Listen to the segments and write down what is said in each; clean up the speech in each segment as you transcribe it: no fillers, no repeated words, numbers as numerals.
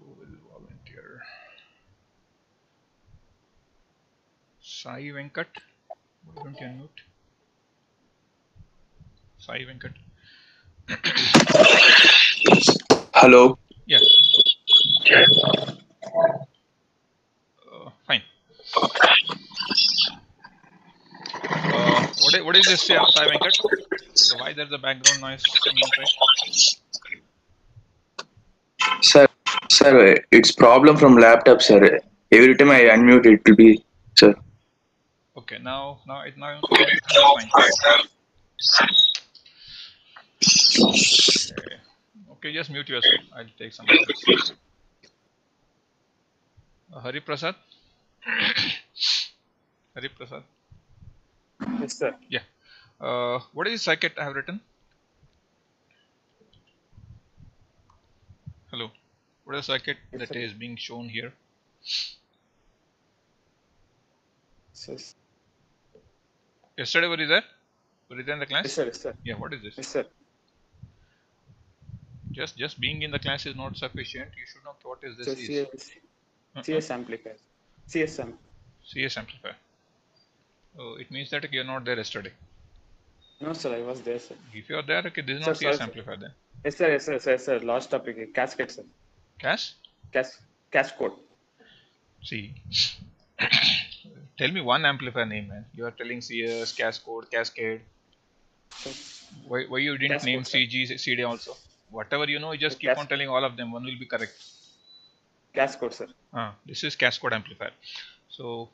Who will volunteer? Sai Venkat. Why don't you unmute? Sai Venkat. Hello. Yeah. Fine. What is this, Sai Venkat? So why there's a background noise on your side? Sir, it's problem from laptop, sir. Every time I unmute, it will be, sir. Okay, now it's fine. Okay. Okay, just mute yourself. I'll take somebody else. Hari Prasad. Hari Prasad. Yes, sir. Yeah. What is the circuit I have written? Hello. What is the circuit Yes, that sir. is being shown here? Yes, Yesterday were you there? Were you there in the yes, class? sir. Yes, sir. Yeah. What is this? Yes, sir. Just being in the class is not sufficient. You should know what is So this is. CS amplifier. CSM. CS amplifier. Oh, it means that you're not there yesterday. No, sir. I was there, sir. If you're there, okay, this is Sir, not sorry, CS sir. amplifier then. Yes, sir. Yes, sir. Yes, sir. Last topic. Cascade, sir. Cas? Cascode. See. Tell me one amplifier name, man. You are telling CS, Cascode, Cascade. Sir. Why you didn't name Cascode, sir. CG, CD also? Whatever you know, you just keep on telling all of them. One will be correct. Cascode, sir. This is Cascode amplifier. So,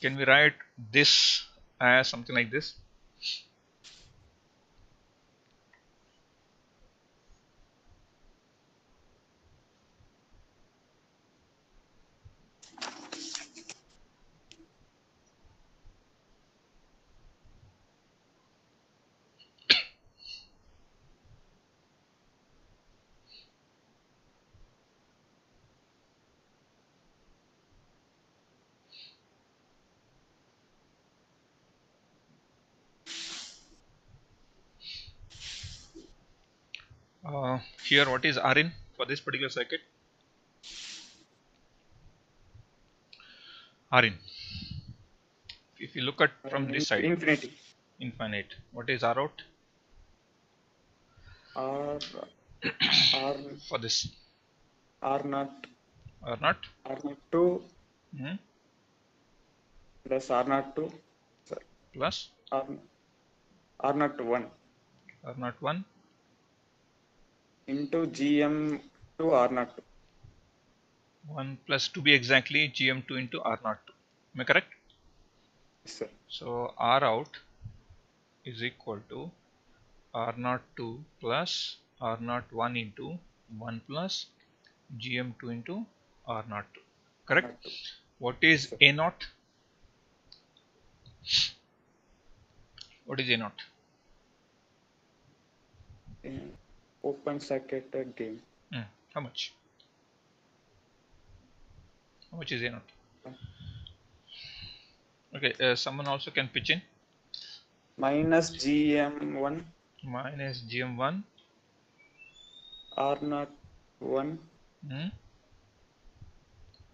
can we write this as something like this? Here, what is Rin for this particular circuit? Rin. If you look at from this side, infinite. What is R out? R For this. R naught. R naught? R naught 2 plus R naught 2. Sir. Plus? R naught 1. R naught 1. Into GM 2 R naught 2. 1 plus to be exactly GM2 into R naught 2. Am I correct? Yes, sir. So R out is equal to R naught 2 plus R naught 1 into 1 plus GM2 into R naught 2. Correct? What is A naught? What is A naught? Open circuit gain. How much? How much is A naught? Okay, someone also can pitch in. Minus GM1. Minus GM1. R naught 1.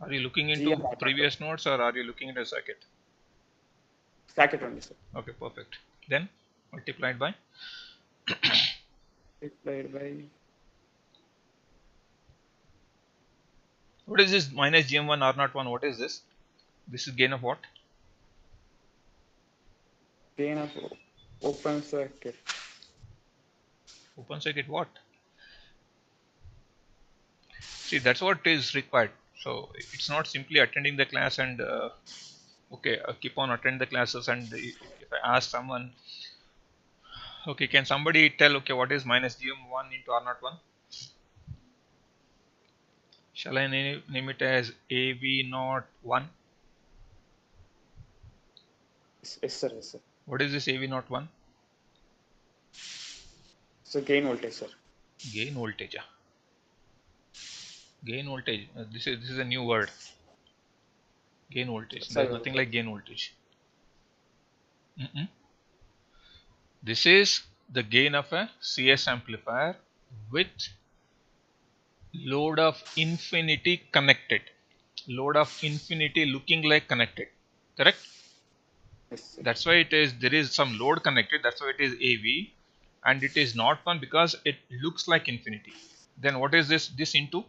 Are you looking into previous nodes or are you looking at a circuit? Circuit only, sir. Okay, perfect. Then multiplied by? Multiplied by. What is this minus GM1 R01? What is this? This is gain of what? Gain of open circuit. Open circuit what? See, that's what is required. So it's not simply attending the class and keep on attending the classes. And if I ask someone, okay, can somebody tell, okay, what is minus GM1 into R01? Shall I name it as AV01? Yes, sir. Yes, sir. What is this AV01? So gain voltage, sir. Gain voltage. Gain voltage. This is a new word. Gain voltage. There's nothing like gain voltage. This is the gain of a CS amplifier with Load of infinity connected. Load of infinity looking like connected. Correct? Yes, sir. That's why it is, there is some load connected. That's why it is AV, and it is not 1 because it looks like infinity. Then what is this into?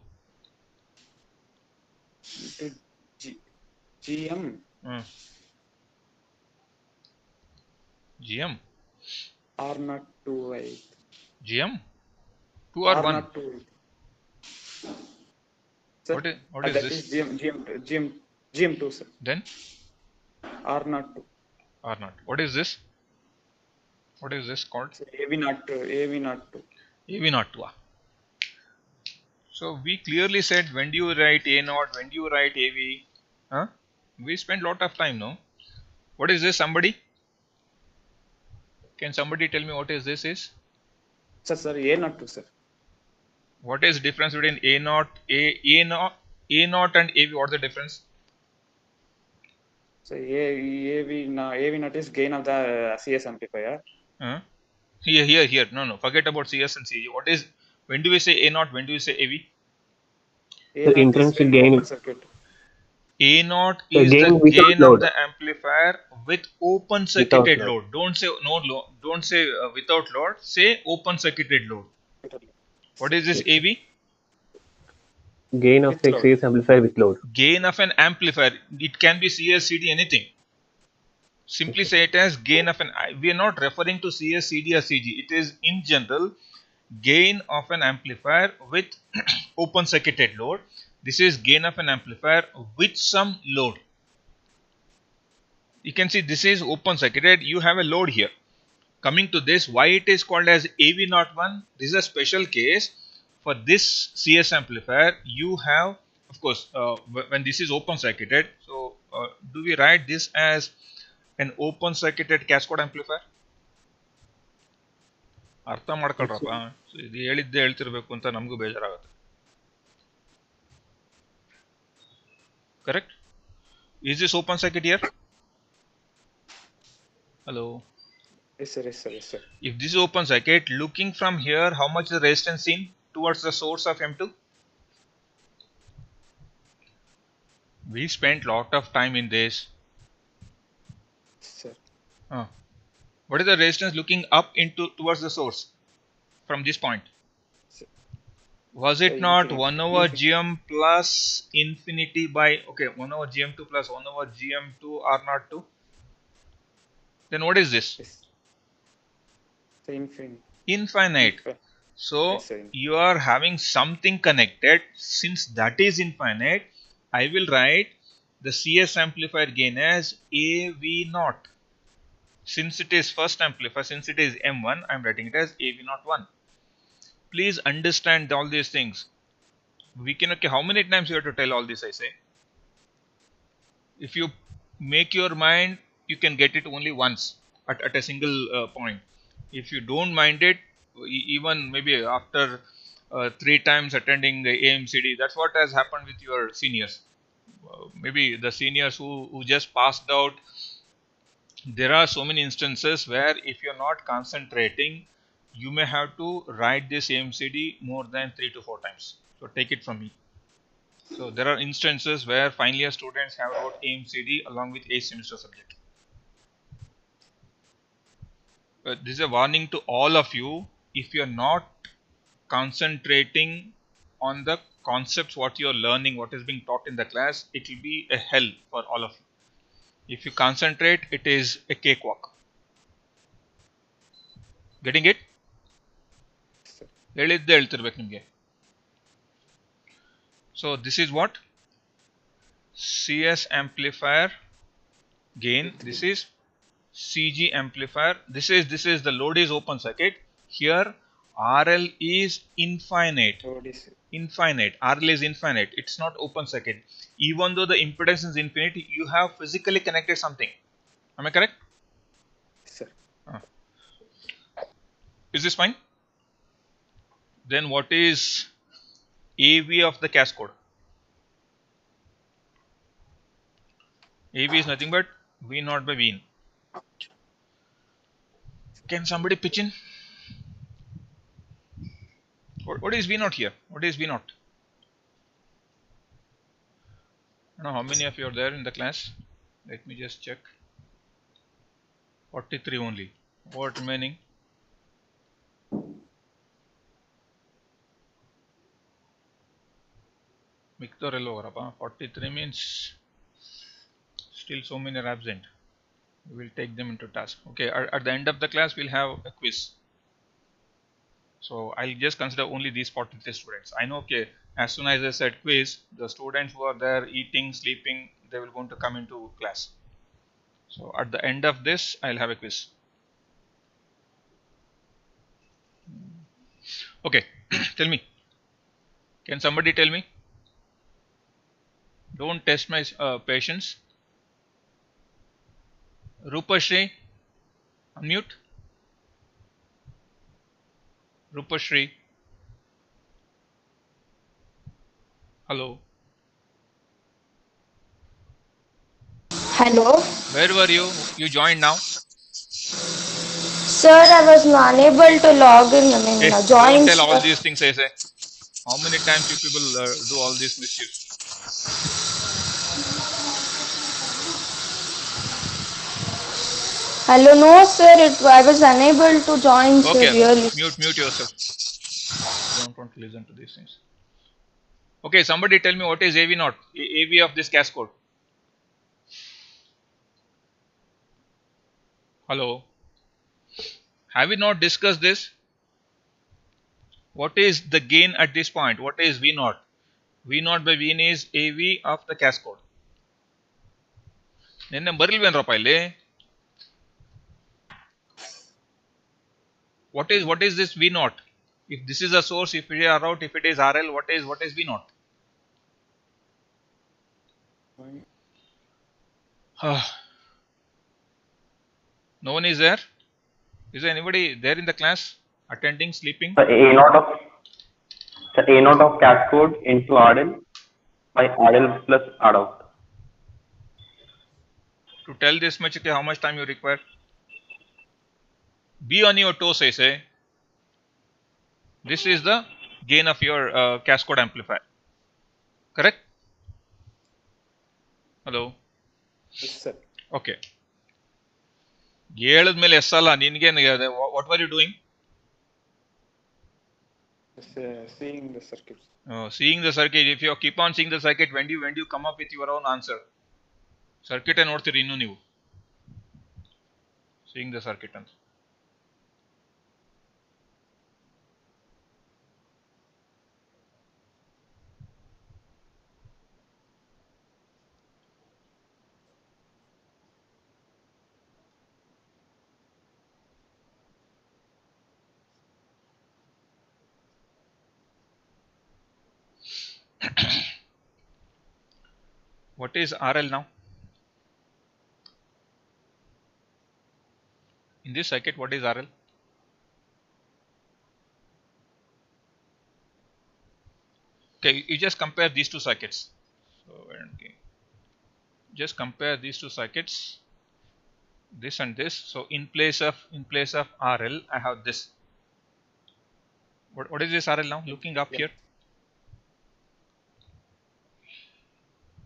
Into GM GM. R not 2 I. GM 2 or R 1? not 2. Sir, What is that this? is GM2, sir. Then R not 2. or not? What is this? What is this called? So AV not 2. AV not 2. AV not 2. So we clearly said, when do you write A naught, when do you write AV? Huh? We spent lot of time, no? What is this? Somebody? Can somebody tell me what is this is? Sir, A not 2, sir. What is the difference between A naught, A naught and AV? What is the difference? So AV not is gain of the CS amplifier. Huh? Here. No. Forget about CS and CG. What is, when do we say A naught? When do we say AV? A The not is intrinsic when gain, open circuit. A naught the is the gain without gain of load, the amplifier with open without circuited load. load. Don't say no load. Don't say without load. Say open circuited load. What is this Yes, sir. AV? Gain of With the load. series amplifier with load. Gain of an amplifier. It can be CS, CD, anything. Simply Yes, sir. say it as gain of an. We are not referring to CS, CD, or CG. It is in general gain of an amplifier with open circuited load. This is gain of an amplifier with some load. You can see this is open circuited. You have a load here. Coming to this, why it is called as AV01? This is a special case. For this CS amplifier, you have, of course, when this is open circuited. So, do we write this as an open circuited cascode amplifier? ಅರ್ಥ ಮಾಡ್ಕೊಳ್ರಪ್ಪ, ಇದು ಹೇಳಿದ್ದೆ ಹೇಳ್ತಿರ್ಬೇಕು ಅಂತ ನಮಗೂ ಬೇಜಾರಾಗುತ್ತೆ. Correct? Is this open circuit here? Hello. Yes, sir. If this is open circuit, looking from here, how much is the resistance seen towards the source of M2? We spent lot of time in this. Sir. What is the resistance looking up into towards the source from this point? Sir. Was it not Infinity. 1 over GM plus infinity by, okay, 1 over GM2 plus 1 over GM2 R02? Then what is this? Yes. So infinite. Infinite. So Yes, sir. you are having something connected. Since that is infinite, I will write the CS amplifier gain as AV0. Since it is first amplifier, since it is M1, I am writing it as AV01. Please understand all these things. We can, okay, how many times you have to tell all this, I say? If you make your mind, you can get it only once at a single point. If you don't mind it, even maybe after 3 times attending the AMCD, that's what has happened with your seniors. Maybe the seniors who just passed out, there are so many instances where if you're not concentrating, you may have to write this AMCD more than 3 to 4 times. So take it from me. So there are instances where final year students have wrote AMCD along with a semester subject. This is a warning to all of you. If you're not concentrating on the concepts, what you're learning, what is being taught in the class, it will be a hell for all of you. If you concentrate, it is a cakewalk. Getting it? Sir. ಹೇಳಿದ್ದೆ ಹೇಳ್ತಿರ್ಬೇಕು ನಿಮಗೆ. So this is what? CS amplifier gain. This is CG amplifier. This is the load is open circuit. Here RL is infinite. Load is Infinite. RL is infinite. It's not open circuit. Even though the impedance is infinite, you have physically connected something. Am I correct? sir. Is this fine? Then what is AV of the cascode? AV is nothing but V naught by V in. Can somebody pitch in? What is V naught here? What is V naught? Now, how many of you are there in the class? Let me just check. 43 only. What remaining? Victor Elorapa. 43 means still so many are absent. We will take them into task. Okay, at the end of the class, we'll have a quiz. So I'll just consider only these 43 students. I know, okay, as soon as I said quiz, the students who are there eating, sleeping, they will going to come into class. So at the end of this, I'll have a quiz. Okay, tell me. Can somebody tell me? Don't test my patience. Rupashri, unmute. Rupashri. Hello. Hello. Where were you? You joined now. Sir, I was unable to log in. Hey, don't Join, tell all sir. these things, I say. How many times you people do all these mischiefs? Hello, no, sir. I was unable to join, sir, Okay, really. mute yourself. Don't want to listen to these things. Okay, somebody tell me what is AV naught? AV of this cascode. Hello. Have we not discussed this? What is the gain at this point? What is V naught? V naught by V is AV of the cascode. ನಿನ್ನೆ ಬರಿಲ್ವೇನ್ರಪ್ಪ ಇಲ್ಲಿ? What is this V naught? If this is a source, if it is R out, if it is RL, what is V naught? No one is there? Is there anybody there in the class? Attending, sleeping? The A naught of cascode into RL by RL plus R out. To tell this much, okay, how much time you require? Be on your toes, I say. This is the gain of your cascode amplifier. Correct? Hello? Yes, sir. Okay. ಹೇಳಿದ್ಮೇಲೆ yes ಅಲ್ಲ ನಿನಗೆ what are you doing? Seeing the circuits. Seeing the circuit. If you keep on seeing the circuit, when do you come up with your own answer? Circuit ನೋಡ್ತೀರಿ ಇನ್ನು ನೀವು. Seeing the circuit ಅಂತ. What is RL now? In this circuit, what is RL? Okay, you just compare these two circuits. So, okay. Just compare these two circuits, this and this. So, in place of RL, I have this. What is this RL now? Looking up here.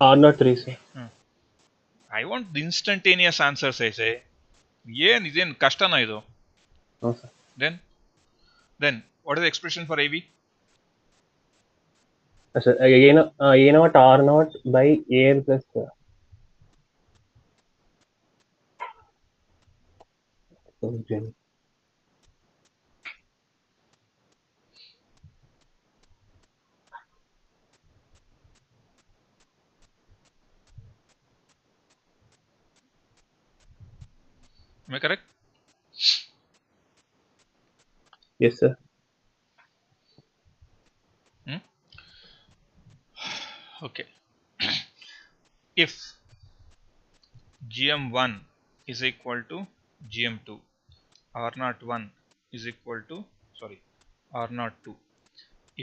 R naught 3, sir. I want the instantaneous answers, I say. ಇದೇನು ಕಷ್ಟನಾ ಇದು? No, sir. Then what is the expression for AV? Sir, A naught R naught by AL plus. Am I correct? Yes, sir. Okay. If GM1 is equal to GM2, R01 is equal to, R02.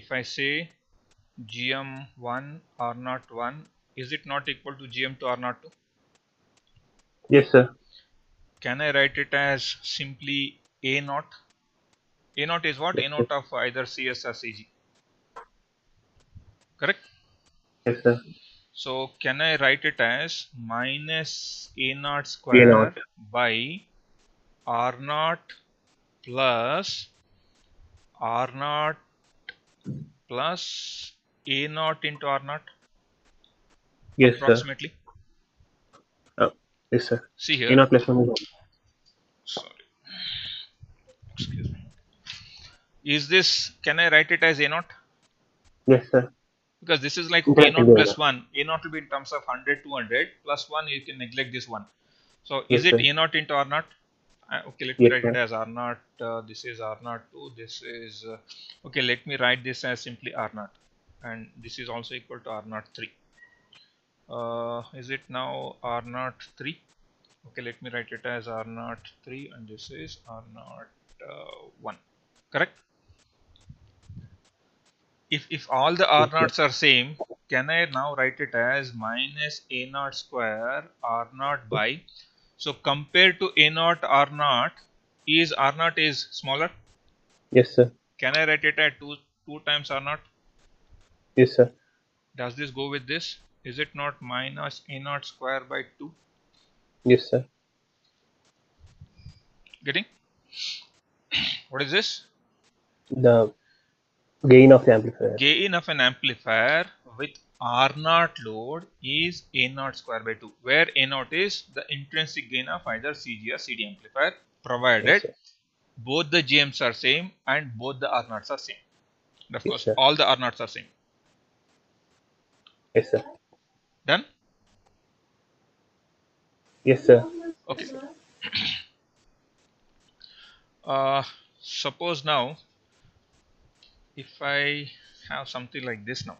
If I say GM1 R01, is it not equal to GM2 R02? Yes, sir. Can I write it as simply A0? A0 is what? Yes, A0 of either CS or CG. Correct? Yes, sir. So can I write it as minus A naught A square naught. by R naught plus R naught plus A naught into R naught Yes, sir. approximately? Yes, sir. See A here. naught plus 1 is 1. Sorry. Excuse me. Is this, can I write it as A naught? Yes, sir. Because this is like A Interactive naught data. plus 1. A naught will be in terms of 100, 200 plus 1, you can neglect this 1. So is Yes, it sir. A naught into R naught? Okay, let me Yes, write it sir. as R naught. This is R naught 2. This is okay. Let me write this as simply R naught, and this is also equal to R naught 3. Is it now R naught 3? Okay, let me write it as R naught 3, and this is R naught 1. Correct? If all the R Yes, sir. naughts are same, can I now write it as minus A naught square R naught by, so compared to A naught R naught, is R naught is smaller? Yes, sir. Can I write it at 2 times R naught? Yes, sir. Does this go with this? Is it not minus A naught square by 2? Yes, sir. Getting? What is this? The gain of the amplifier. Gain of an amplifier with R naught load is A naught square by 2, where A naught is the intrinsic gain of either CG or CD amplifier, Yes, provided sir. both the GMs are same and both the R naughts are same. And of Yes, course, sir. all the R naughts are same. Yes, sir. Done? Yes, sir. Okay. Suppose now, if I have something like this now.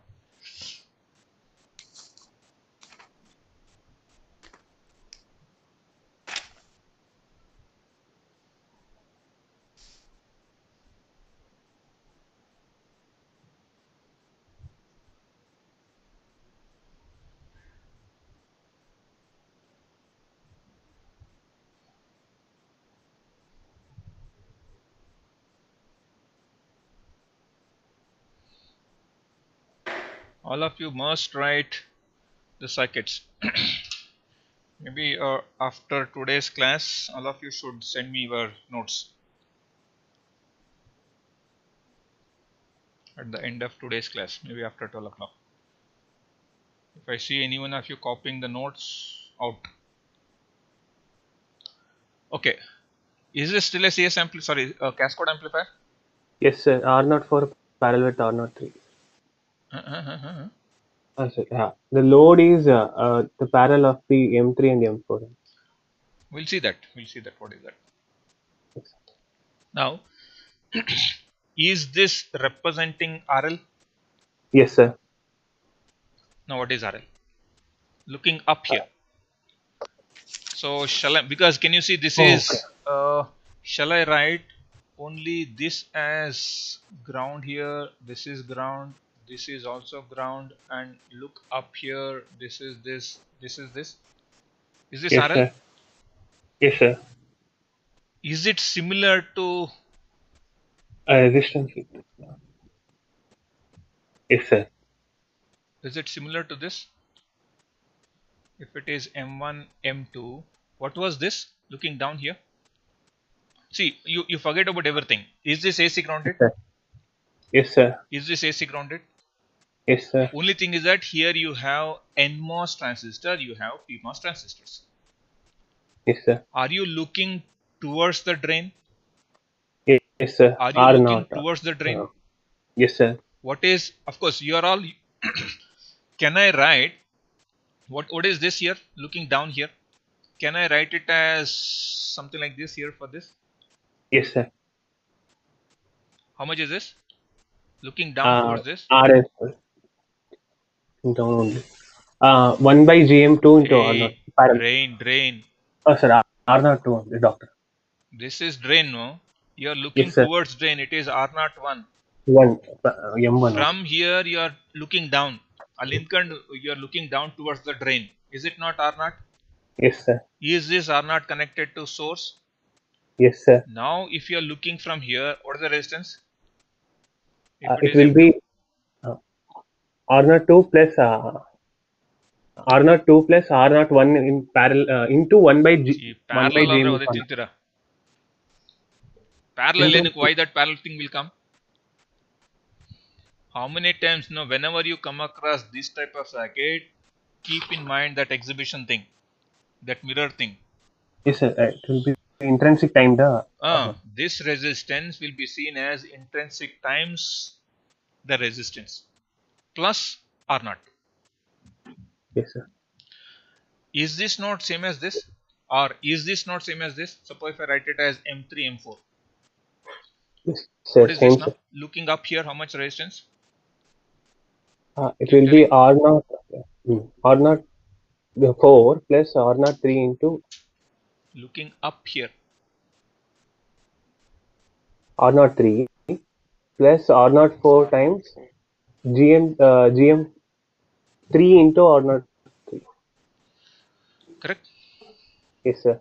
All of you must write the circuits. Maybe after today's class, all of you should send me your notes at the end of today's class, maybe after 12 o'clock. If I see any one of you copying the notes out. Okay. Is this still a CS amplifier? Sorry, a cascode amplifier? Yes, sir. R naught 4 parallel with R naught 3. Sir, yeah. The load is the parallel of the M3 and M4. We'll see that. We'll see that. What is that? Yes, Now, is this representing RL? yes, sir. Now, what is RL? Looking up here. So, shall I, because can you see this is, shall I write only this as ground here? This is ground. This is also ground. And look up here. This is this. This is this. Is this Yes, RL? sir. Yes, sir. Is it similar to, Resistance. Yes, sir. is it similar to this? If it is M1, M2, what was this? Looking down here. See, you forget about everything. Is this AC Yes, grounded? sir. Yes, sir. Is this AC grounded? Yes, sir. Only thing is that here you have NMOS transistor, you have PMOS transistors. Yes, sir. Are you looking towards the drain? Yes, sir. Are you R looking naught. towards the drain? Yes, sir. What is, of course, you are all, can I write, what is this here? Looking down here. Can I write it as something like this here for this? Yes, sir. How much is this? Looking down towards this? RS. Down only. 1 by GM2 into R naught. Hey, Parallel. drain. Oh, sir. R naught 2 only, doctor. This is drain, no? You are looking Yes, sir. towards drain. It is R01. 1. M1. From here, you are looking down. Alinkand, you are looking down towards the drain. Is it not R0? Yes, sir. Is this R0 connected to source? Yes, sir. Now, if you are looking from here, what is the resistance? If it It is will M2, be R naught 2 plus R02 plus R01 in parallel into 1 by G, See, 1 by parallel G andre mu oday square. tiltira. Parallel ಏನಕ್ಕೆ why that parallel thing will come? How many times, whenever you come across this type of circuit, keep in mind that exhibition thing, that mirror thing. Yes, sir. It will be intrinsic time the. This resistance will be seen as intrinsic times the resistance plus R0. Yes, sir. Is this not same as this? Or is this not same as this? Suppose if I write it as M3, M4. Yes, sir. What is Same, this now? sir. Looking up here, how much resistance? It Keep will be telling. R0 4 plus R03 into Looking up here. R03 plus R04 times GM3 into R03. Correct? Yes, sir.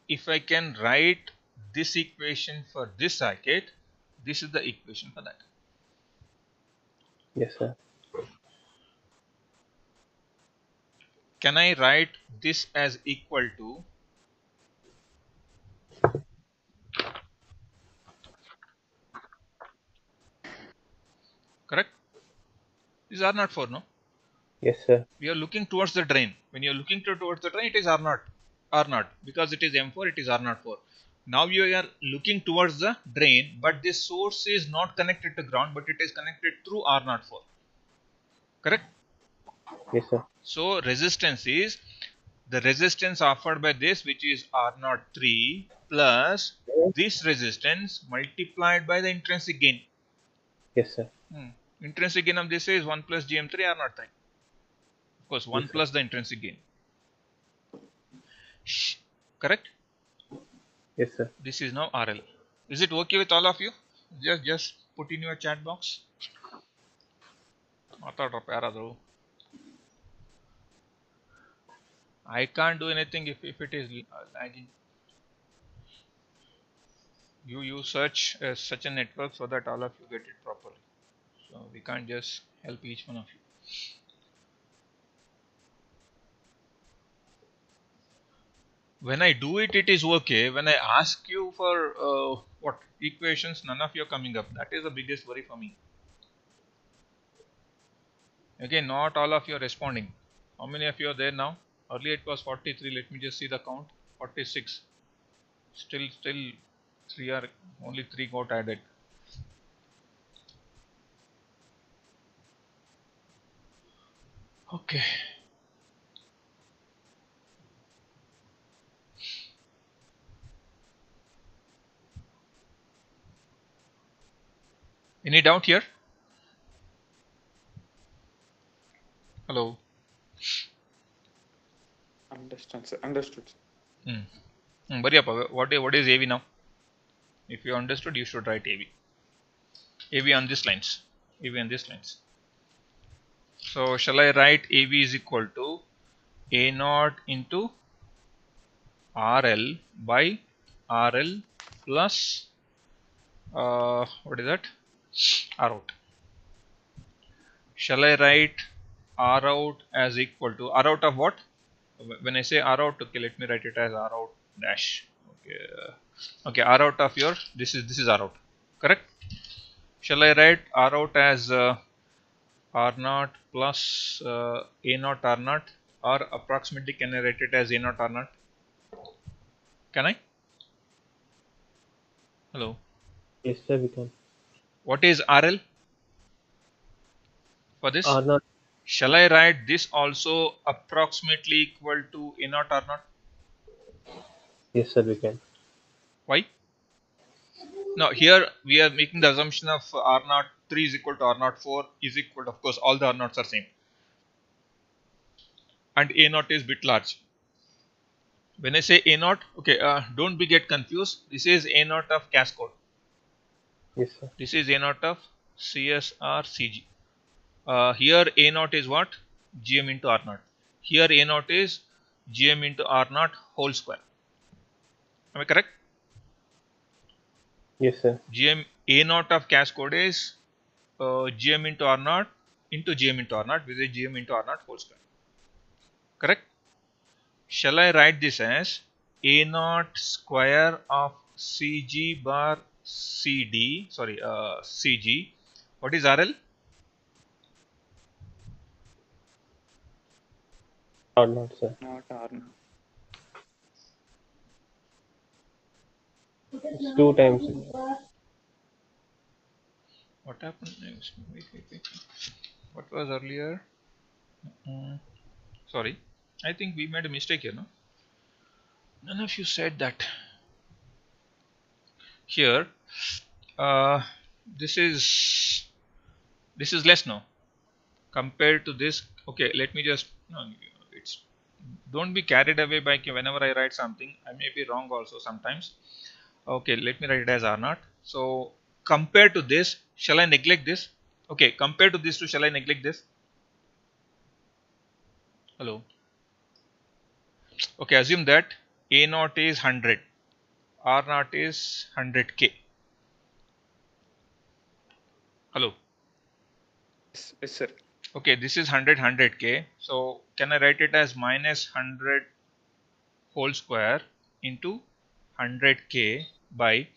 If I can write this equation for this circuit, this is the equation for that. Yes, sir. Can I write this as equal to correct? These are not 4, no? Yes, sir. We are looking towards the drain. When you are looking towards the drain, it is R0. R0. Because it is M4, it is R04. Now you are looking towards the drain, but this source is not connected to ground, but it is connected through R04. Correct? Yes, sir. So resistance is the resistance offered by this, which is R03 plus this resistance multiplied by the intrinsic gain. Yes, sir. Intrinsic gain of this is 1 plus GM3 R03. Of course, 1 Yes, plus the intrinsic gain. Correct? Yes, sir. This is now RL. Is it okay with all of you? Just put in your chat box. I can't do anything if it is lagging. You search such a network so that all of you get it properly. So we can't just help each one of you. When I do it, it is okay. When I ask you for what equations, none of you are coming up. That is the biggest worry for me. Again, not all of you are responding. How many of you are there now? Earlier it was 43. Let me just see the count. 46. Still, only 3 got added. Okay. Any doubt here? Hello. Understand, sir. Understood. Bariappa, what is AV now? If you understood, you should write AV. AV on these lines. AV on these lines. So shall I write AV is equal to A0 into RL by RL plus what is that? R out. Shall I write R out as equal to R out of what? When I say R out, okay, let me write it as R out dash. Okay, R out of your this is R out. Correct? Shall I write R out as R0 plus A0 R0, or approximately can I write it as A0 R0? Can I? Hello. Yes, sir. We can. What is RL for this? R0. Shall I write this also approximately equal to A0 R0? Yes, sir. We can. Why? Now here we are making the assumption of R0 3 is equal to R0 4 is equal to, of course, all the R0s are same, and A0 is bit large. When I say A0, okay, don't be get confused. This is A0 of cascode. Yes, sir. This is A0 of CSR CG. Here A0 is what? GM into R0. Here A0 is GM into R0 whole square. Am I correct? Yes, sir. GM A0 of cascode is GM into R0 into gm into r naught, which is gm into r naught whole square. Correct? Shall I write this as a naught square of cg bar cd, sorry, cg. What is RL? Or not, sir. Not R naught. It's 2 times. What happened next? Wait. What was earlier? Sorry, I think we made a mistake here, no? None of you said that. Here, this is less now compared to this. Okay, let me just, no, it's, don't be carried away by whenever I write something. I may be wrong also sometimes. Okay, let me write it as R naught. So compared to this, shall I neglect this? Okay, compared to this two, shall I neglect this? Hello. Okay, assume that A naught is 100, R naught is 100k. Hello. Yes, sir. Okay, this is 100k. So can I write it as minus 100 whole square into 100k by,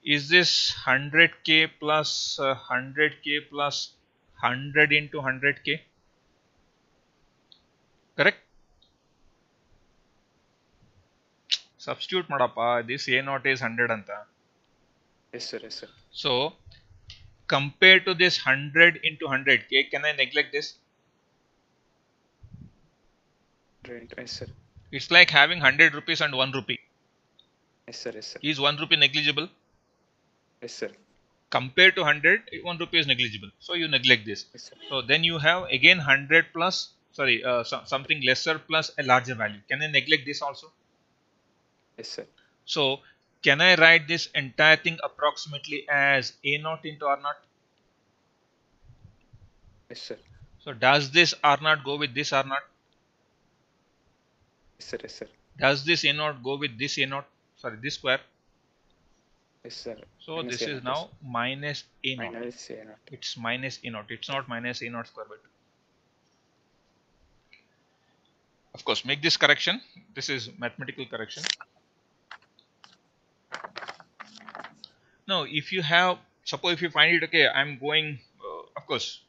is this 100k plus 100k plus 100 into 100k? Correct? Substitute madappa, this A naught is 100 anta. Yes, sir. Yes, sir. So compared to this 100 into 100k, can I neglect this? Right. Yes, sir. It's like having 100 rupees and 1 rupee. Yes, sir. Yes, sir. Is 1 rupee negligible? Yes, sir. Compared to 100, 1 rupee is negligible. So you neglect this. Yes, sir. So then you have again 100 plus, sorry, something lesser plus a larger value. Can I neglect this also? Yes, sir. So can I write this entire thing approximately as A naught into R naught? Yes, sir. So does this R naught go with this R naught? Yes, sir. Yes, sir. Does this A naught go with this A naught? Sorry, this square. Yes, sir. So Minus this A is naught, now minus A naught. minus A naught. It's minus A naught. It's not minus A naught square by 2. Of course, make this correction. This is mathematical correction. Now, if you have, suppose if you find it, okay, I'm going, of course,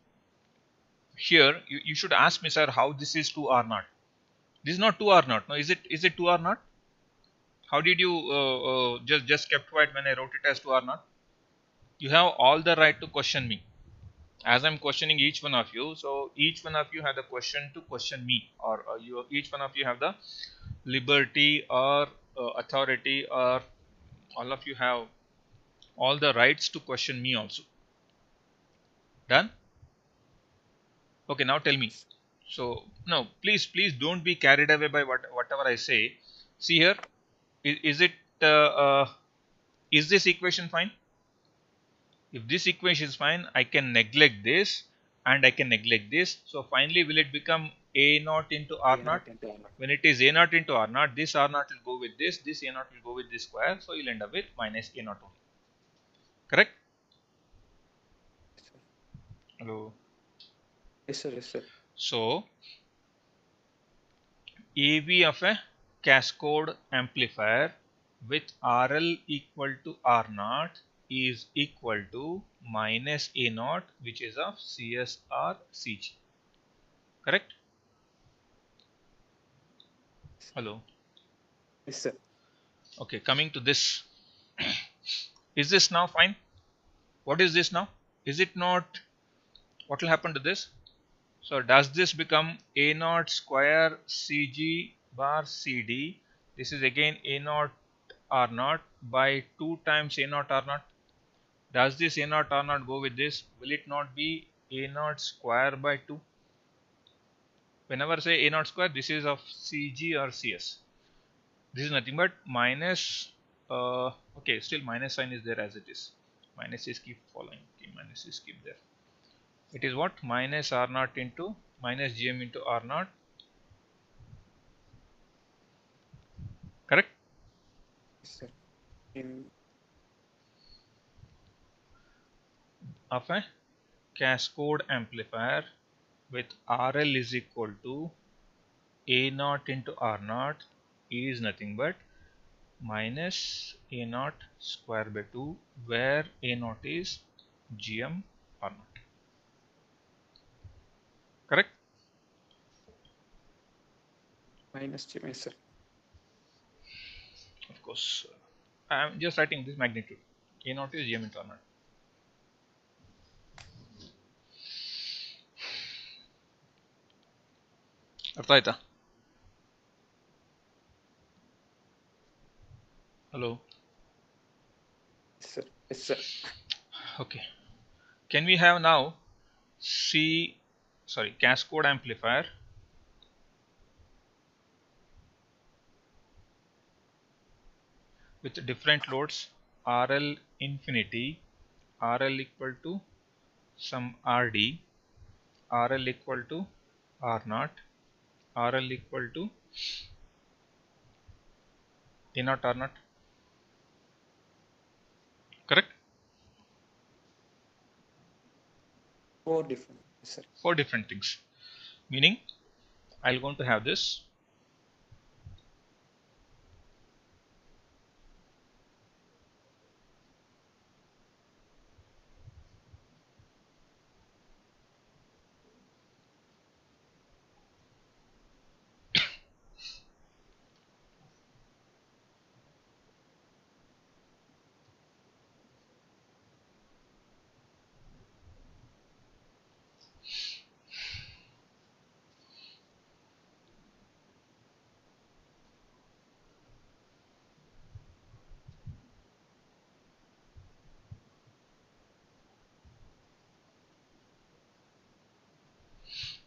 here you should ask me, sir, how this is 2R naught. This is not 2R naught. No, is it 2R naught? How did you just kept quiet when I wrote it as 2R naught? You have all the right to question me. As I'm questioning each one of you, so each one of you have the question to question me, or each one of you have the liberty or authority, or all of you have all the rights to question me also. Done? Okay, now tell me. So no, please don't be carried away by whatever I say. See here, is this equation fine? If this equation is fine, I can neglect this and I can neglect this. So finally, will it become A naught into R A naught? naught into R naught. When it is A naught into R naught, this R naught will go with this A naught will go with this square. So you'll end up with minus A naught only. Correct? Yes, sir. Hello. Yes, sir. Yes, sir. So AV of a cascode amplifier with RL equal to R naught is equal to minus A naught, which is of CS or CG. Correct? Hello. Yes, sir. Okay, coming to this. Is this now fine? What is this now? Is it not? What will happen to this? So does this become A naught square CG bar CD? This is again A naught R naught by 2 times A naught R naught. Does this A naught R naught go with this? Will it not be A naught square by 2? Whenever I say A naught square, this is of CG or CS. This is nothing but minus, okay, still minus sign is there as it is. Minus is keep following, okay, minus is keep there. It is what? Minus R naught into minus GM into R naught. Correct? Yes, sir. In Of a cascode amplifier with RL is equal to A naught into R naught is nothing but minus A naught square by 2, where A naught is GM R naught. Correct? Minus G, yes, sir. Of course, I am just writing this magnitude. A naught is GM into R naught. ಅರ್ಥ ಆಯ್ತಾ? Hello. Yes, sir. Yes, sir. Okay. Can we have now cascode amplifier with different loads RL infinity, RL equal to some RD, RL equal to R naught, RL equal to A naught R naught. Correct? 4 different. Yes, sir. 4 different things. Meaning, I'm going to have this.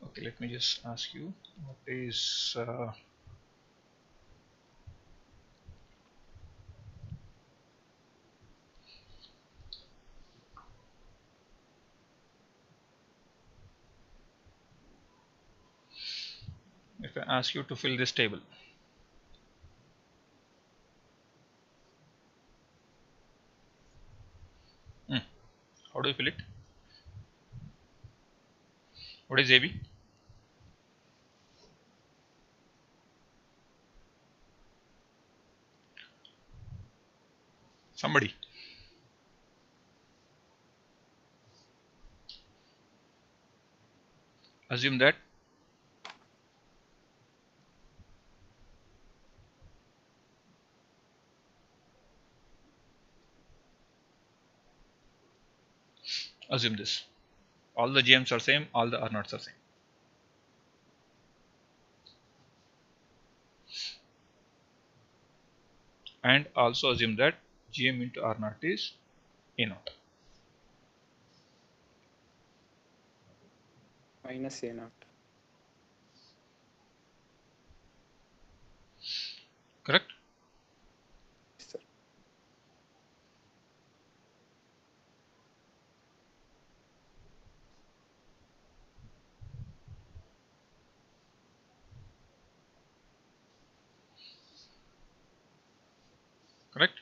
Okay, let me just ask you, what is if I ask you to fill this table? How do you fill it? What is AB? Somebody. Assume that assume this. All the GMs are same, all the R naughts are same. And also assume that GM into R naught is A naught. Minus A naught. Correct? Yes, sir. Correct?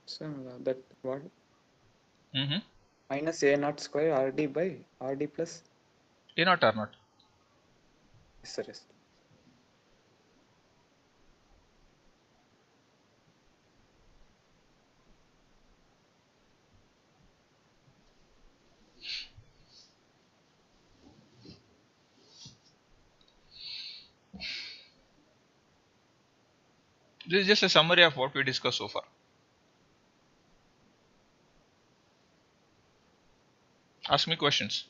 So that what? Mm-hmm. Minus A naught square RD by RD plus. A naught R naught. Yes, sir. Yes. This is just a summary of what we discussed so far. Ask me questions.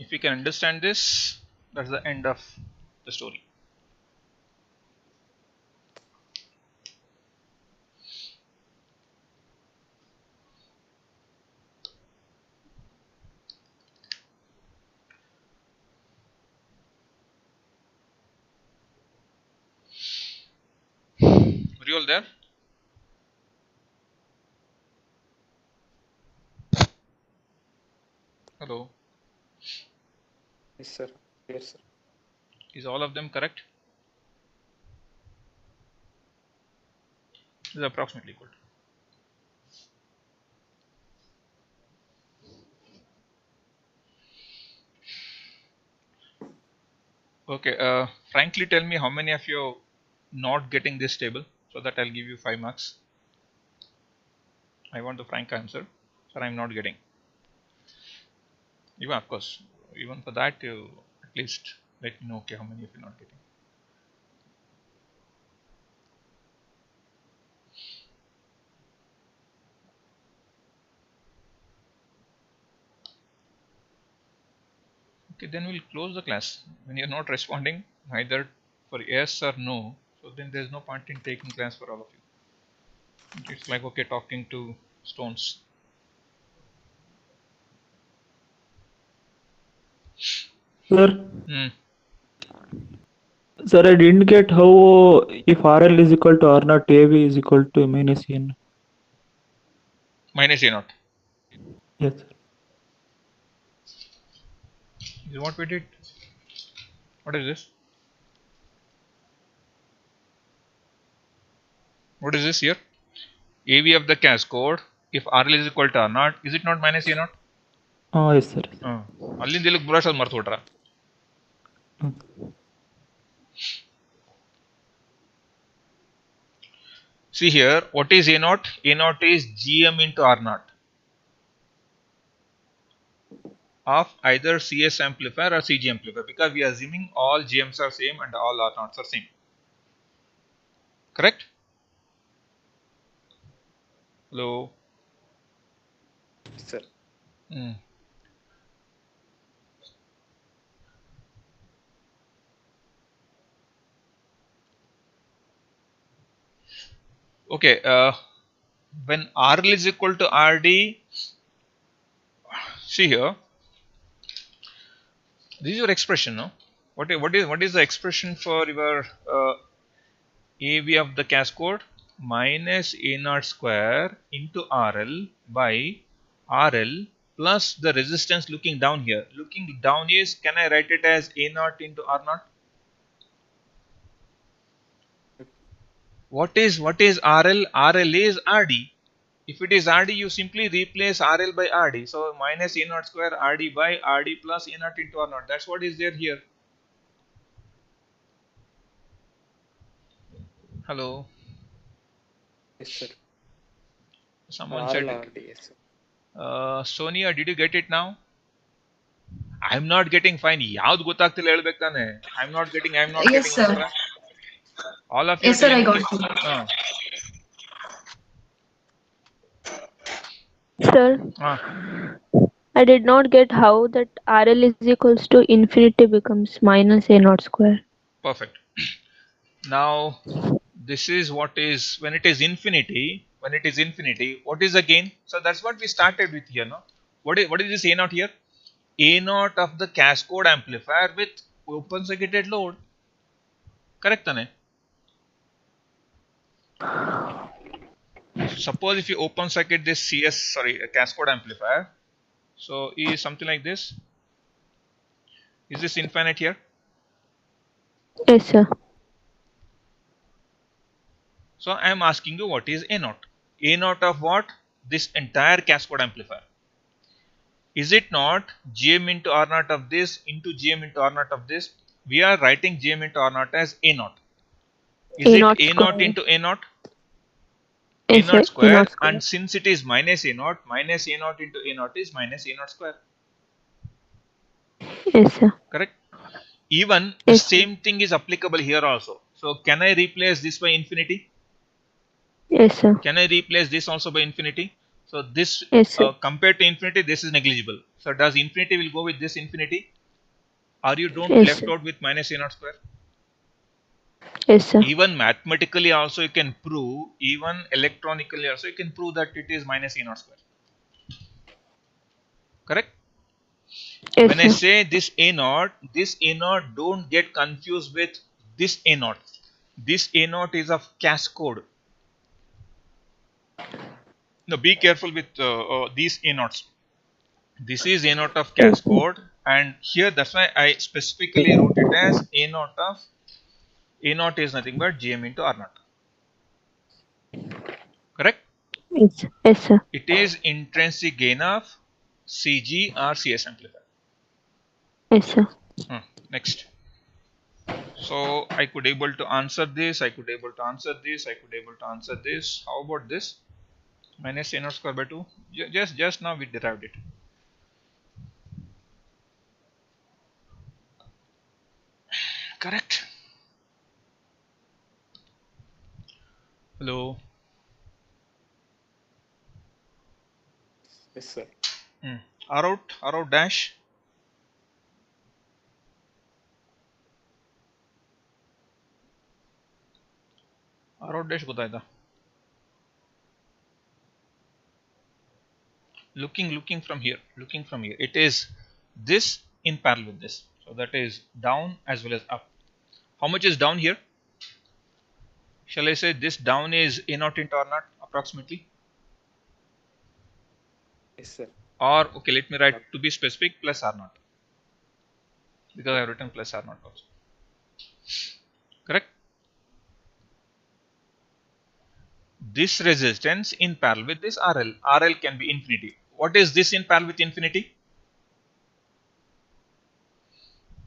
If you can understand this, that's the end of the story. you all there? Hello. Yes, sir. Yes, sir. Is all of them correct? This is approximately equal. Okay. Frankly, tell me how many of you are not getting this table, so that I'll give you 5 marks. I want the frank answer. Sir, I'm not getting. Even of course, even for that, you at least let me know. Okay, how many of you are not getting? Okay, then we'll close the class. When you're not responding either for yes or no, so then there's no point in taking class for all of you. It's like, okay, talking to stones. Sir, Hmm. sir, I didn't get how if RL is equal to R naught, AV is equal to minus N. Minus A naught. Yes, sir. This is what we did. What is this? What is this here? AV of the cascode. If RL is equal to R naught, is it not minus A naught? Yes, sir. ಅಲ್ಲಿಂದ ಇಲ್ಲಿಗೆ ಬರೋಷ್ಟು ಮರ್ತು ಬಿಟ್ರ. See here, what is A naught? A naught is GM into R naught of either CS amplifier or CG amplifier, because we are assuming all GMs are same and all R naughts are same. Correct? Hello? Sir. Okay, when RL is equal to RD, see here, this is your expression, no? What is the expression for your AV of the cascode? Minus A naught square into RL by RL plus the resistance looking down here. Looking down is, can I write it as A naught into R naught? What is RL? RL is RD. If it is RD, you simply replace RL by RD. So minus A naught square RD by RD plus A naught into R naught. That's what is there here. Hello. Yes, sir. Someone RL said, RD, yes, sir. Sonia, did you get it now? I'm not getting fine. ಯಾವ್ದು ಗೊತ್ತಾಗ್ತಿಲ್ಲ ಹೇಳ್ಬೇಕು ತಾನೆ. I'm not getting Yes, sir. ಅಂತಾರ. All of you Yes, sir, I telling got okay. you. Sir, Ah, I did not get how that RL is equals to infinity becomes minus A naught square. perfect. Now this is what is when it is infinity. When it is infinity, what is the gain? So that's what we started with here, no? What is this A naught here? A naught of the cascode amplifier with open circuited load. Correct, Tane? Suppose if you open circuit this cascode amplifier, so is something like this. Is this infinite here? Yes, sir. So I am asking you, what is A naught? A naught of what? This entire cascode amplifier. Is it not GM into R naught of this into GM into R naught of this? We are writing GM into R naught as A naught. Is A it naught A naught square. into A naught? A Yes, sir. naught A square, naught square. and since it is minus A naught into A naught is minus A naught square. Yes, sir. Correct? Even the Yes, sir. same thing is applicable here also. So can I replace this by infinity? Yes, sir. Can I replace this also by infinity? So this Yes, sir. compared to infinity, this is negligible. So does infinity will go with this infinity? Or you don't Yes, left sir. out with minus A naught square? Yes, sir. Even mathematically also you can prove, even electronically also you can prove that it is minus A naught square. Correct? Yes, When sir. I say this A naught, don't get confused with this A naught. This A naught is of cascode. Now be careful with these A naughts. This is A naught of Yes, sir. cascode, and here that's why I specifically wrote it as A naught of A naught is nothing but GM into R naught. Correct? Yes, yes, sir. It is intrinsic gain of CG or CS amplifier. Yes, sir. Next. So I could able to answer this, I could able to answer this, I could able to answer this. How about this? Minus A naught square by 2. Just now we derived it. Correct. Hello. Yes, sir. R out dash. R out dash ಗೊತ್ತಾಯ್ತಾ? Looking from here, it is this in parallel with this, so that is down as well as up. How much is down here? Shall I say this down is A naught into R naught approximately, Yes, sir. or okay, let me write to be specific plus R naught, because I have written plus R naught also. Correct? This resistance in parallel with this RL can be infinity. What is this in parallel with infinity?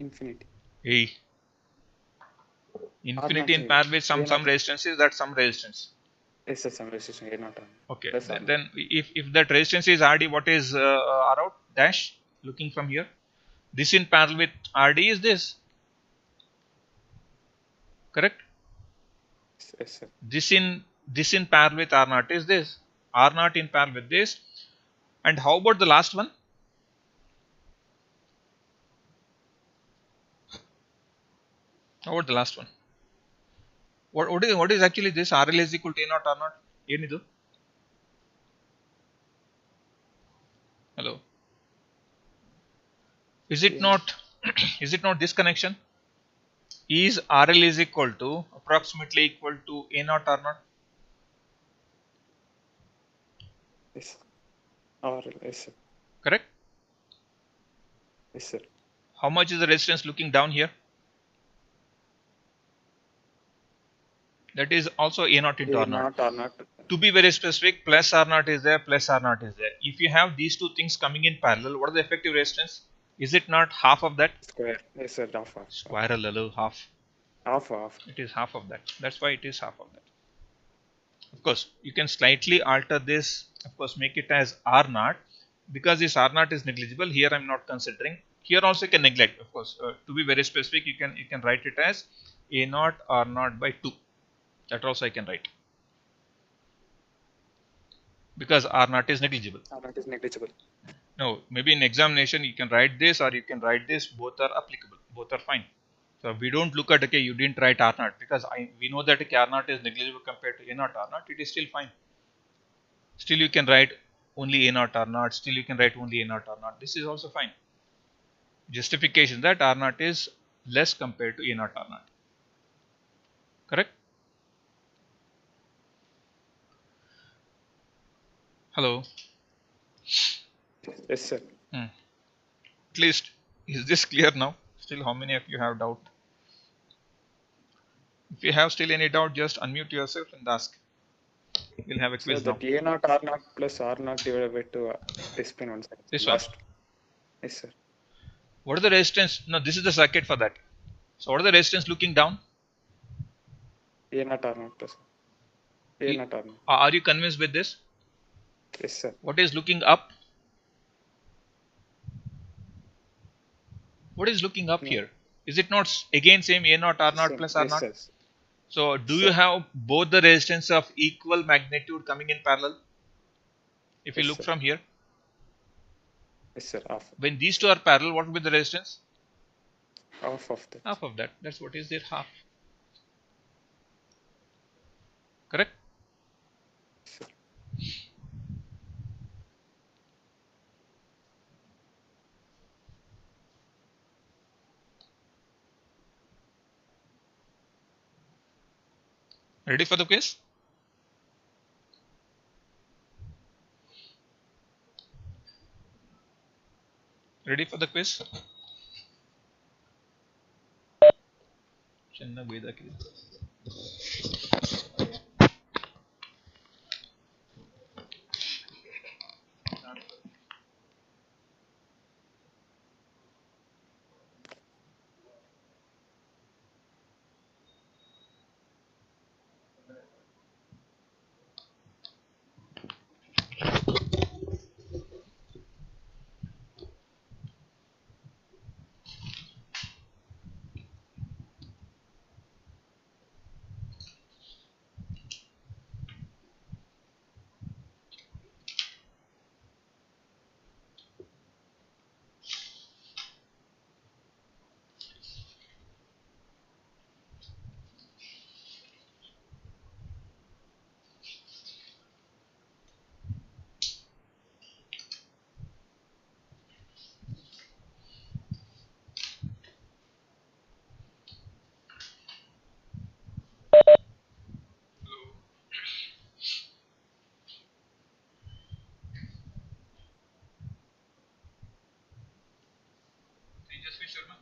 Infinity. Hey, infinity in naught, parallel with A some naught. resistance is that some resistance. Yes, sir. Some resistance A naught. Okay, Plus R naught. then if that resistance is RD, what is R out dash? Looking from here, this in parallel with RD is this. Correct? Yes, sir. This in parallel with R naught is this. R naught in parallel with this. And how about the last one? How about the last one? What is actually this? RL is equal to A naught R naught. Enidu? Hello. Is it not is it not this connection? Is RL is equal to approximately equal to A naught R naught? Yes. RL. Yes, sir. Correct? Yes, sir. How much is the resistance looking down here? That is also A naught into A R naught. naught R naught. To be very specific, plus R naught is there, plus R naught is there. If you have these two things coming in parallel, what is the effective resistance? Is it not half of that? Square. Yes, sir. Half. Square a little, half. Half. It is half of that. That's why it is half of that. Of course, you can slightly alter this. Of course, make it as R naught, because this R naught is negligible. Here I am not considering. Here also you can neglect. Of course, to be very specific, you can write it as A naught R naught by 2. That also I can write, because R naught is negligible. R naught is negligible. No, maybe in examination you can write this or you can write this. Both are applicable. Both are fine. So we don't look at okay, you didn't write R naught, because we know that okay, R naught is negligible compared to A naught R naught. It is still fine. Still you can write only A naught R naught. Still you can write only A naught R naught. This is also fine. Justification that R naught is less compared to A naught R naught. Correct? Hello. Yes, sir. At least is this clear now? Still, how many of you have doubt? If you have still any doubt, just unmute yourself and ask. We'll have a So quiz the now. A naught R naught plus R naught divided by 2 explain one second. This one. Last. Yes, sir. What is the resistance? No, this is the circuit for that. So what is the resistance looking down? A naught R naught plus A naught R naught. Are you convinced with this? Yes, sir. What is looking up? What is looking up here? Is it not again same A naught R naught Same. plus R Yes, naught? sir. So do you have both the resistance of equal magnitude coming in parallel? If you Yes, look sir. from here, Yes, sir. Half. when these two are parallel, what will be the resistance? Half of that. Half of that. That's what is there, half. Correct? Yes, sir. Ready for the quiz? Ready for the quiz? ಚೆನ್ನಾಗಿ ಬೈದಾಕಿದೆ. Tejasvi Sharma.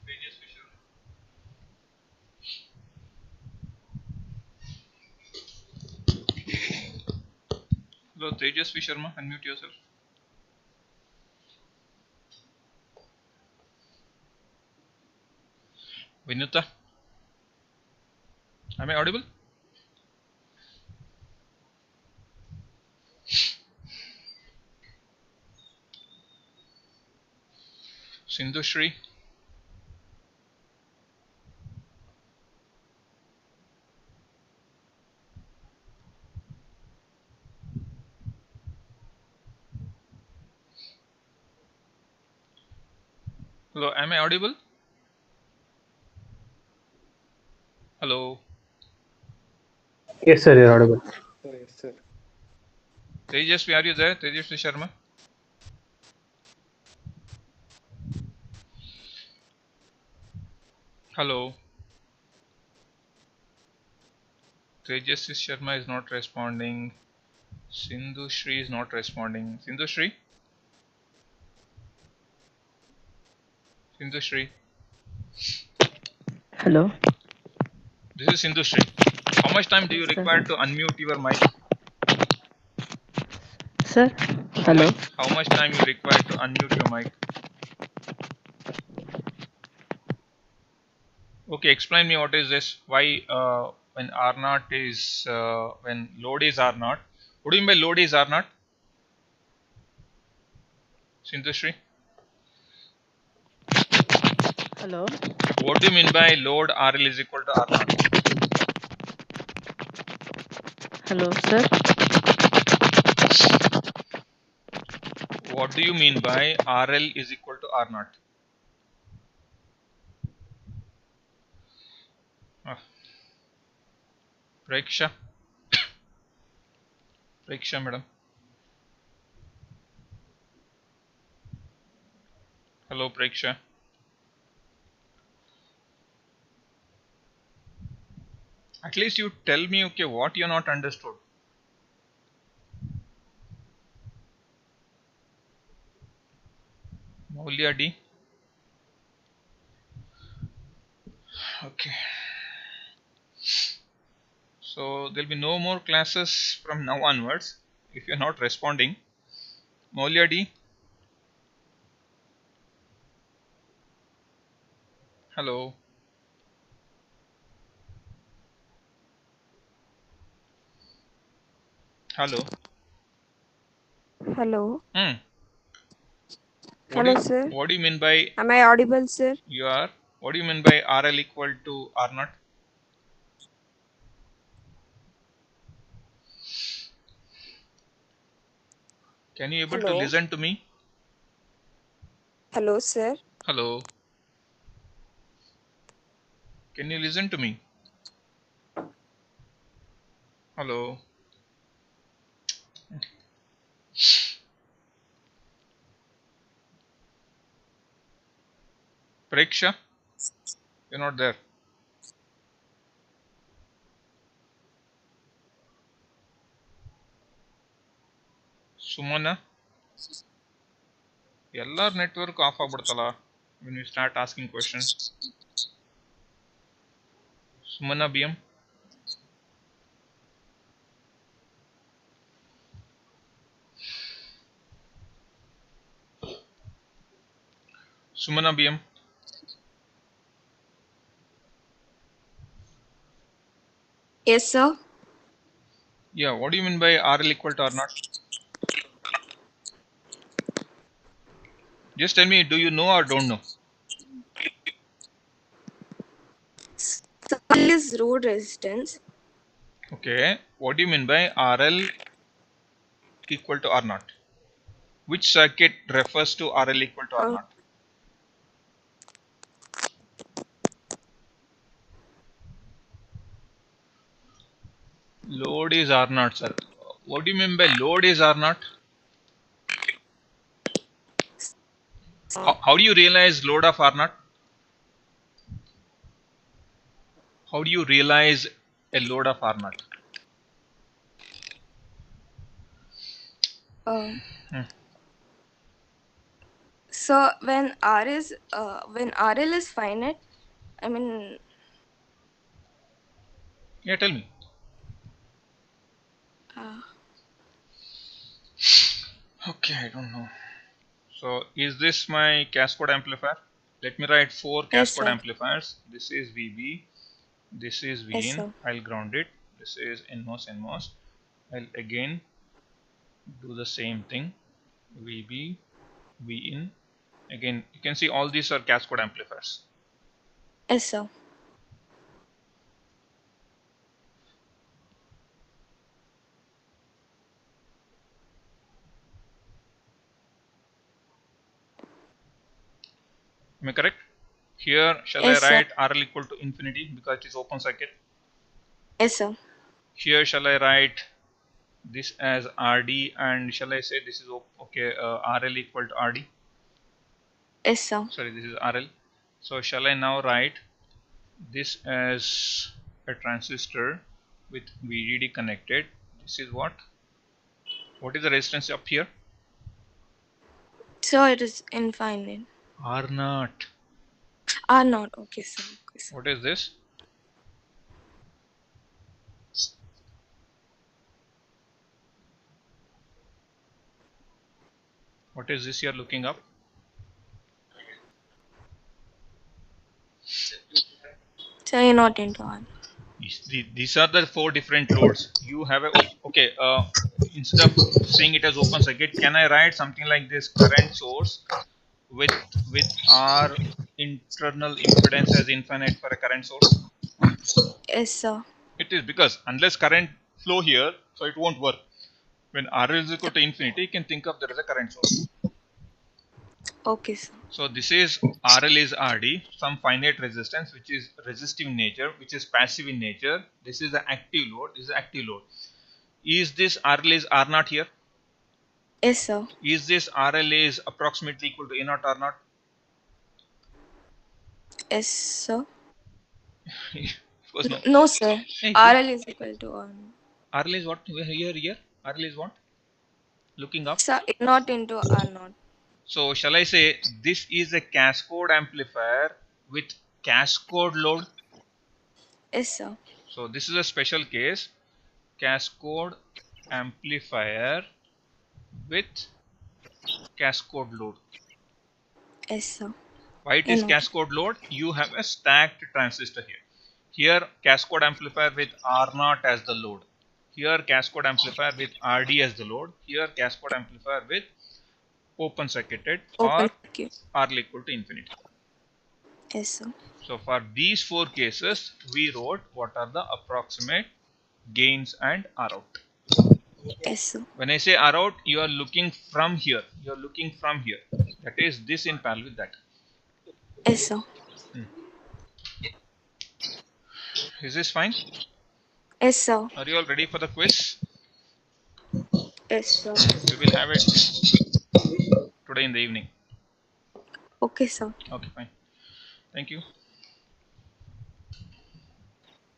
Tejasvi Sharma. Hello, Tejasvi Sharma. Unmute yourself. Vinuta. Am I audible? Sindhu Shri. Hello, am I audible? Hello. Yes, sir, you're audible. Sir, yes, sir. Tejasvi, are you there? Tejasvi Sharma. Hello. Tejasvi Sharma is not responding. Sindhu Shri is not responding. Sindhu Shri? Sindhu Shri. Hello, This is Sindhu Shri. How much time do you sir. require to unmute your mic? Sir, hello. How much time you require to unmute your mic? Okay, explain me what is this. Why when R naught is when load is R naught? What do you mean by load is R naught? Sindhu Shri? Hello. What do you mean by load RL is equal to R naught? Hello, sir. What do you mean by RL is equal to R naught? Preksha? Preksha madam. Hello Preksha. At least you tell me okay what you not understood. Maulya D. Okay. So there'll be no more classes from now onwards if you're not responding. Maulya D. Hello. Hello. Hello. Hmm. Hello, sir. What do you mean by Am I audible, sir? you are? What do you mean by RL equal to R naught? Can you able to Hello. listen to me? Hello, sir. Hello. Can you listen to me? Hello. Preksha, you're not there. Sumana ಎಲ್ಲರ network off ಆಗ್ಬಿಡ್ತಲ್ಲ when you start asking questions. Sumana BM. Sumana BM. Yes, sir. Yeah, what do you mean by RL equal to R naught? Just tell me, do you know or don't know? So RL is road resistance. Okay, what do you mean by RL equal to R naught? Which circuit refers to RL equal to R Uh, naught? Load is R naught, sir. What do you mean by load is R naught? How do you realize load of R naught? How do you realize a load of R naught? Hmm. So when RL is finite, I mean, Yeah, tell me. Okay, I don't know. So is this my cascode amplifier? Let me write 4 yes, cascode sir. amplifiers. This is VB, this is Yes, Vin. sir. I'll ground it. This is NMOS. I'll again do the same thing. VB, Vin. Again, you can see all these are cascode amplifiers. Yes, sir. Am I correct? Here, shall Yes, I sir. write RL equal to infinity because it is open circuit? Yes, sir. Here, shall I write this as RD and shall I say this is okay RL equal to RD? Yes, sir. Sorry, this is RL. So shall I now write this as a transistor with VDD connected? This is what? What is the resistance up here? So it is infinite. R naught. R not. Okay, sir. Okay, sir. What is this? What is this you are looking up? So you're not into R. These are the 4 different loads. You have a okay. Instead of saying it as open circuit, can I write something like this? Current source with R internal impedance as infinite for a current source. Yes, sir. It is because unless current flow here, so it won't work. When RL is equal to infinity, you can think of there as a current source. Okay, sir. So this is RL is RD, some finite resistance which is resistive in nature, which is passive in nature. This is the active load. This is active load. Is this RL is R naught here? Yes, sir. Is this RL is approximately equal to A naught R naught? Yes, sir. Of course no. No, sir. Hey, RL is equal to R. RL is what? Here. RL is what? Looking up. Sir, it's not into R not. So shall I say this is a cascode amplifier with cascode load? Yes, sir. So this is a special case, cascode amplifier with cascode load. Yes, sir. Why it is Not. cascode load? You have a stacked transistor here. Here cascode amplifier with R0 as the load. Here cascode amplifier with RD as the load. Here cascode amplifier with open circuited Open or circuit. RL equal to infinity. Yes, sir. So for these 4 cases, we wrote what are the approximate gains and R out. Yes, sir. When I say R out, you are looking from here. You are looking from here. That is this in parallel with that. Yes, sir. Is this fine? Yes, sir. Are you all ready for the quiz? Yes, sir. We will have it today in the evening. Okay, sir. Okay, fine. Thank you.